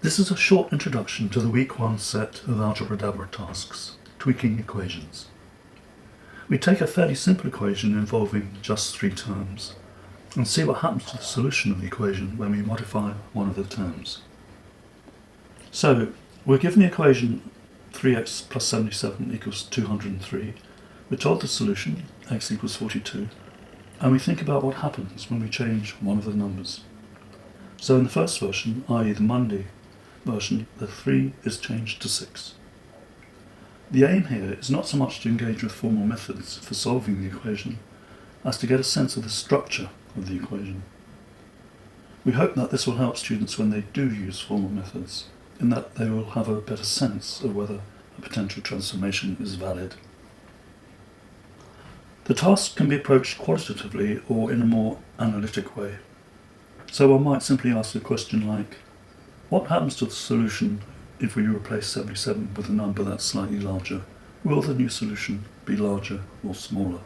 This is a short introduction to the Week 1 set of Algebradabra tasks, tweaking equations. We take a fairly simple equation involving just 3 terms and see what happens to the solution of the equation when we modify one of the terms. So, we're given the equation 3x plus 77 equals 203. We're told the solution, x equals 42, and we think about what happens when we change one of the numbers. So in the first version, i.e. the Monday version, the 3 is changed to 6. The aim here is not so much to engage with formal methods for solving the equation, as to get a sense of the structure of the equation. We hope that this will help students when they do use formal methods, in that they will have a better sense of whether a potential transformation is valid. The task can be approached qualitatively or in a more analytic way. So one might simply ask a question like, what happens to the solution if we replace 77 with a number that's slightly larger? Will the new solution be larger or smaller?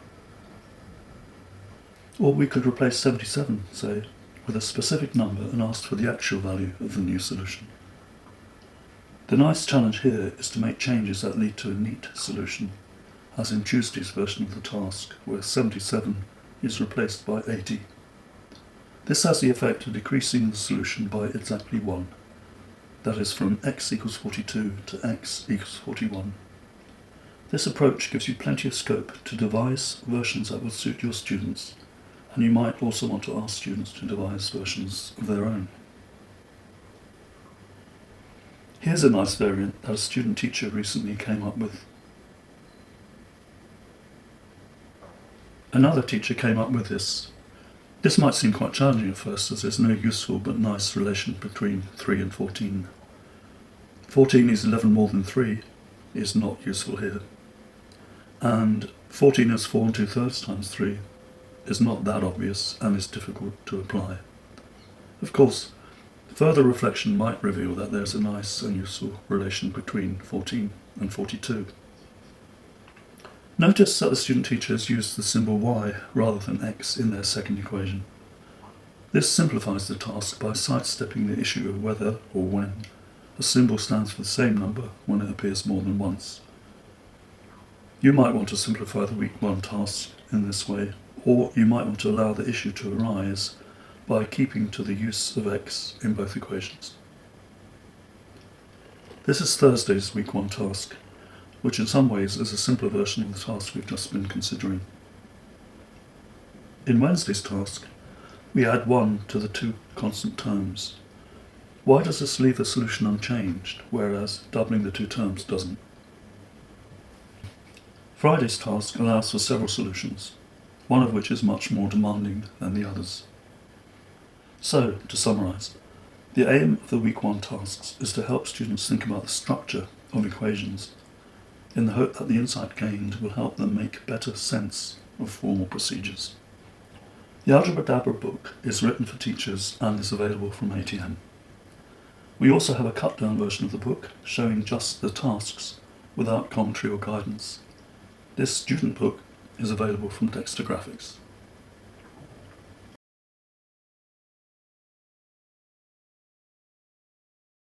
Or we could replace 77, say, with a specific number and ask for the actual value of the new solution. The nice challenge here is to make changes that lead to a neat solution, as in Tuesday's version of the task, where 77 is replaced by 80. This has the effect of decreasing the solution by exactly 1. That is, from x equals 42 to x equals 41. This approach gives you plenty of scope to devise versions that will suit your students, and you might also want to ask students to devise versions of their own. Here's a nice variant that a student teacher recently came up with. Another teacher came up with this. This might seem quite challenging at first, as there's no useful but nice relation between 3 and 14. 14 is 11 more than 3 is not useful here. And 14 is 4 2/3 times 3 is not that obvious and is difficult to apply. Of course, further reflection might reveal that there's a nice and useful relation between 14 and 42. Notice that the student teachers use the symbol y rather than x in their second equation. This simplifies the task by sidestepping the issue of whether or when a symbol stands for the same number when it appears more than once. You might want to simplify the week 1 task in this way, or you might want to allow the issue to arise by keeping to the use of x in both equations. This is Thursday's week 1 task, which in some ways is a simpler version of the task we've just been considering. In Wednesday's task, we add 1 to the 2 constant terms. Why does this leave the solution unchanged, whereas doubling the 2 terms doesn't? Friday's task allows for several solutions, one of which is much more demanding than the others. So, to summarise, the aim of the week 1 tasks is to help students think about the structure of equations, in the hope that the insight gained will help them make better sense of formal procedures. The Algebradabra book is written for teachers and is available from ATM. We also have a cut-down version of the book showing just the tasks without commentary or guidance. This student book is available from Dexter Graphics.